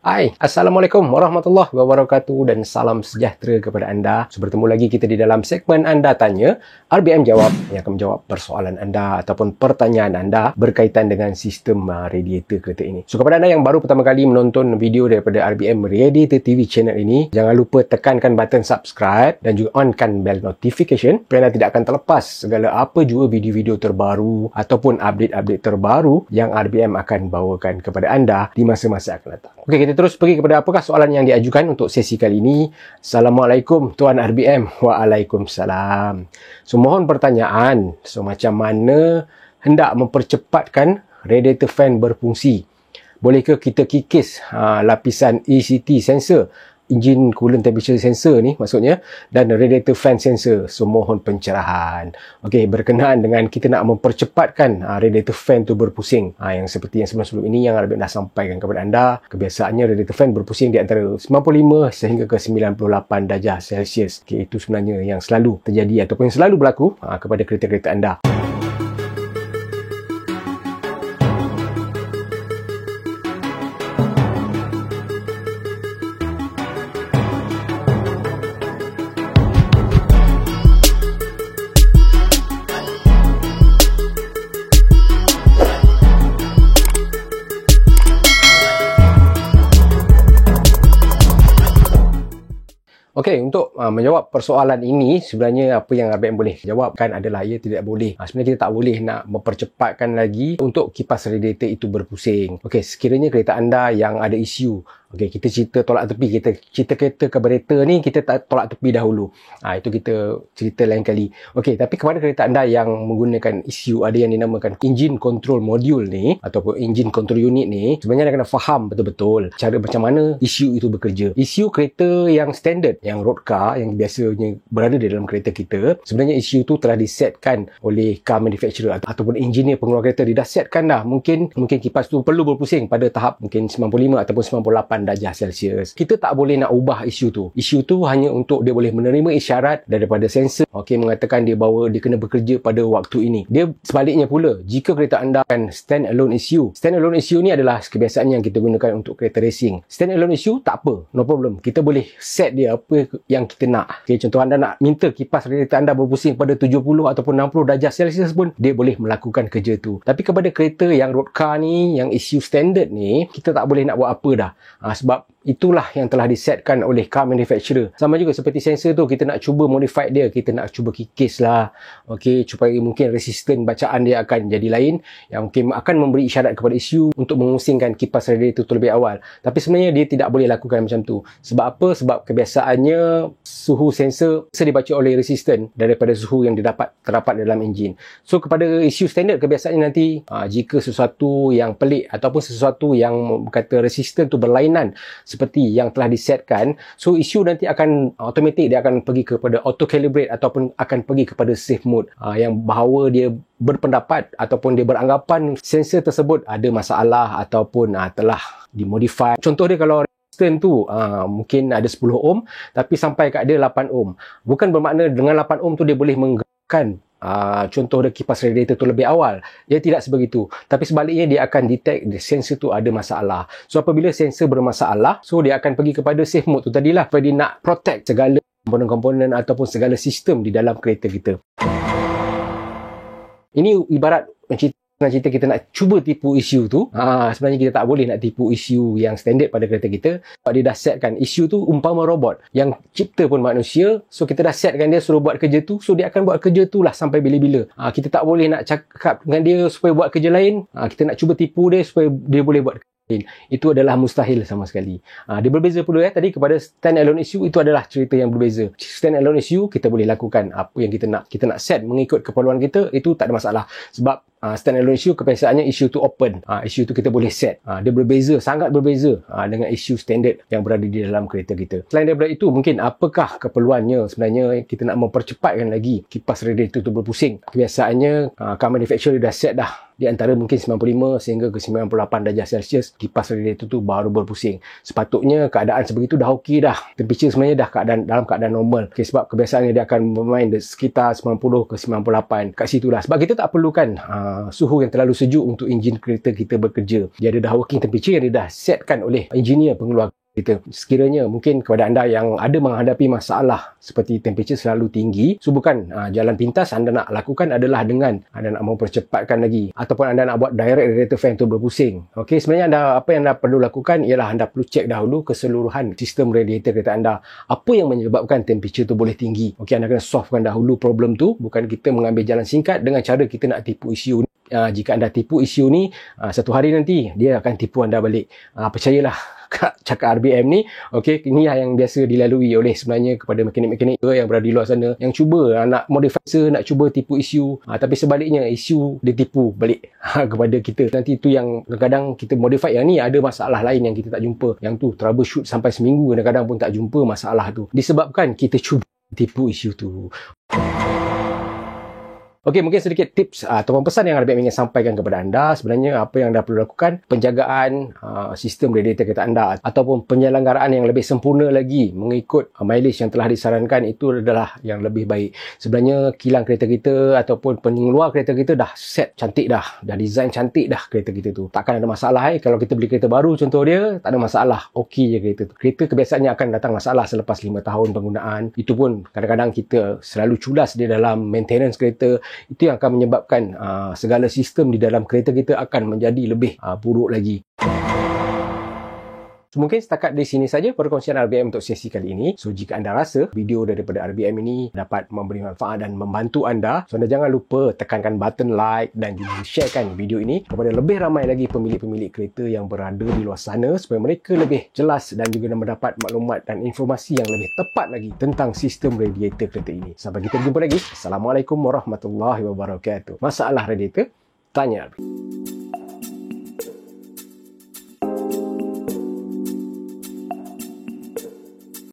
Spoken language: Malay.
Hai, Assalamualaikum warahmatullahi wabarakatuh dan salam sejahtera kepada anda. So, bertemu lagi kita di dalam segmen Anda Tanya, RBM Jawab, yang akan menjawab persoalan anda ataupun pertanyaan anda berkaitan dengan sistem radiator kereta ini. So, kepada anda yang baru pertama kali menonton video daripada RBM Radiator TV channel ini, jangan lupa tekankan button subscribe dan juga onkan bell notification supaya anda tidak akan terlepas segala apa juga video-video terbaru ataupun update-update terbaru yang RBM akan bawakan kepada anda di masa-masa akan datang. Okey, kita terus pergi kepada apakah soalan yang diajukan untuk sesi kali ini. Assalamualaikum Tuan RBM. Waalaikumsalam. So, mohon pertanyaan. So, macam mana hendak mempercepatkan radiator fan berfungsi? Bolehkah kita kikis lapisan ECT sensor, engine coolant temperature sensor ni maksudnya, dan radiator fan sensor? So, mohon pencerahan. Okey, berkenaan dengan kita nak mempercepatkan radiator fan tu berpusing, yang seperti yang sebelum-sebelum ini yang dah sampaikan kepada anda, kebiasaannya radiator fan berpusing di antara 95 sehingga ke 98 darjah Celsius. Okey, itu sebenarnya yang selalu terjadi ataupun yang selalu berlaku kepada kereta-kereta anda. Okey, untuk menjawab persoalan ini, sebenarnya apa yang RBM boleh jawabkan adalah ia tidak boleh. Sebenarnya kita tak boleh nak mempercepatkan lagi untuk kipas radiator itu berpusing. Okey, sekiranya kereta anda yang ada isu, okey, kita cerita tolak tepi, kita cerita kereta carburetor ni kita tak tolak tepi dahulu. Itu kita cerita lain kali. Okey, tapi kepada kereta anda yang menggunakan isu ada yang dinamakan engine control module ni ataupun engine control unit ni, sebenarnya anda kena faham betul-betul cara macam mana isu itu bekerja. Isu kereta yang standard, yang road car, yang biasanya berada di dalam kereta kita, sebenarnya isu tu telah disetkan oleh car manufacturer ataupun engineer pengeluar kereta. Dia dah setkan dah, mungkin kipas tu perlu berpusing pada tahap mungkin 95 ataupun 98 darjah Celsius. Kita tak boleh nak ubah isu tu. Isu tu hanya untuk dia boleh menerima isyarat daripada sensor, okey, mengatakan dia bahawa dia kena bekerja pada waktu ini. Dia sebaliknya pula, jika kereta anda akan stand alone issue. Stand alone issue ni adalah kebiasaan yang kita gunakan untuk kereta racing. Stand alone issue tak apa, no problem. Kita boleh set dia apa yang kita nak. Okay, contoh anda nak minta kipas radiator anda berpusing pada 70 ataupun 60 darjah Celsius pun dia boleh melakukan kerja tu. Tapi kepada kereta yang road car ni, yang issue standard ni, kita tak boleh nak buat apa dah. Sebab itulah yang telah disetkan oleh car manufacturer. Sama juga seperti sensor tu, kita nak cuba modify dia, kita nak cuba kikis lah, okey, supaya mungkin resisten bacaan dia akan jadi lain, yang mungkin akan memberi isyarat kepada isu untuk memusingkan kipas radiator terlebih awal. Tapi sebenarnya dia tidak boleh lakukan macam tu. Sebab apa? Sebab kebiasaannya suhu sensor dibaca oleh resisten daripada suhu yang terdapat dalam enjin. So, kepada isu standard, kebiasaannya nanti jika sesuatu yang pelik ataupun sesuatu yang kata resisten tu berlainan seperti yang telah disetkan, so isu nanti akan automatik dia akan pergi kepada auto calibrate ataupun akan pergi kepada safe mode, yang bahawa dia berpendapat ataupun dia beranggapan sensor tersebut ada masalah ataupun telah dimodify. Contoh dia, kalau resisten tu mungkin ada 10 ohm tapi sampai kat dia 8 ohm, bukan bermakna dengan 8 ohm tu dia boleh menggerakkan contoh dia kipas radiator tu lebih awal. Dia tidak sebegitu. Tapi sebaliknya dia akan detect sensor tu ada masalah. So, apabila sensor bermasalah, so dia akan pergi kepada safe mode tu tadilah. Sebab dia nak protect segala komponen-komponen ataupun segala sistem di dalam kereta kita. Ini ibarat cerita kita nak cuba tipu isu tu. Sebenarnya kita tak boleh nak tipu isu yang standard pada kereta kita. Sebab dia dah setkan isu tu umpama robot, yang cipta pun manusia. So, kita dah setkan dia suruh buat kerja tu. So, dia akan buat kerja tu lah sampai bila-bila. Kita tak boleh nak cakap dengan dia supaya buat kerja lain. Kita nak cuba tipu dia supaya dia boleh buat kerja lain. Itu adalah mustahil sama sekali. Dia berbeza pula tadi kepada stand alone issue. Itu adalah cerita yang berbeza. Stand alone issue kita boleh lakukan apa yang kita nak. Kita nak set mengikut keperluan kita, itu tak ada masalah. Sebab stand alone issue kebiasaannya isu tu open. Isu tu kita boleh set. Dia berbeza, sangat berbeza dengan isu standard yang berada di dalam kereta kita. Selain daripada itu, mungkin apakah keperluannya sebenarnya kita nak mempercepatkan lagi kipas radiator tu berpusing? Kebiasaannya car manufacturer dah set dah di antara mungkin 95 sehingga ke 98 darjah Celsius, kipas radiator tu baru berpusing. Sepatutnya keadaan sebegitu dah okey dah. Temperature sebenarnya dah dalam keadaan normal. Okay, sebab kebiasaannya dia akan bermain sekitar 90 ke 98 kat situ lah. Sebab kita tak perlukan suhu yang terlalu sejuk untuk enjin kereta kita bekerja. Dia ada dah working temperature yang dia dah setkan oleh engineer pengeluar kita. Sekiranya mungkin kepada anda yang ada menghadapi masalah seperti temperature selalu tinggi, so bukan jalan pintas anda nak lakukan adalah dengan anda nak mempercepatkan lagi ataupun anda nak buat direct radiator fan tu berpusing. Okey, sebenarnya apa yang anda perlu lakukan ialah anda perlu cek dahulu keseluruhan sistem radiator kereta anda. Apa yang menyebabkan temperature tu boleh tinggi. Okey, anda kena solvekan dahulu problem tu, bukan kita mengambil jalan singkat dengan cara kita nak tipu isu ni. Jika anda tipu isu ni, satu hari nanti dia akan tipu anda balik. Percayalah cakap RBM ni, okey, ini yang biasa dilalui oleh sebenarnya kepada mekanik-mekanik yang berada di luar sana yang cuba nak modify, nak cuba tipu isu, tapi sebaliknya isu dia tipu balik kepada kita. Nanti tu yang kadang-kadang kita modify yang ni ada masalah lain yang kita tak jumpa. Yang tu troubleshoot sampai seminggu kadang-kadang pun tak jumpa masalah tu. Disebabkan kita cuba tipu isu tu. Okey, mungkin sedikit tips ataupun pesan yang RBM ingin sampaikan kepada anda. Sebenarnya apa yang anda perlu lakukan, penjagaan sistem radiator kereta anda ataupun penyelenggaraan yang lebih sempurna lagi mengikut mileage yang telah disarankan itu adalah yang lebih baik. Sebenarnya kilang kereta kita ataupun pengeluar kereta kita dah set cantik dah design cantik dah kereta kita tu. Takkan ada masalah kalau kita beli kereta baru contoh dia, tak ada masalah. Okey je kereta tu. Kereta kebiasaannya akan datang masalah selepas 5 tahun penggunaan. Itu pun kadang-kadang kita selalu culas di dalam maintenance kereta. Itu yang akan menyebabkan segala sistem di dalam kereta kita akan menjadi lebih buruk lagi. So, mungkin setakat di sini saja perkongsian RBM untuk sesi kali ini. So, jika anda rasa video daripada RBM ini dapat memberi manfaat dan membantu anda, so anda jangan lupa tekankan button like dan juga sharekan video ini kepada lebih ramai lagi pemilik-pemilik kereta yang berada di luar sana supaya mereka lebih jelas dan juga mendapat maklumat dan informasi yang lebih tepat lagi tentang sistem radiator kereta ini. Sampai kita berjumpa lagi. Assalamualaikum warahmatullahi wabarakatuh. Masalah radiator, tanya RBM.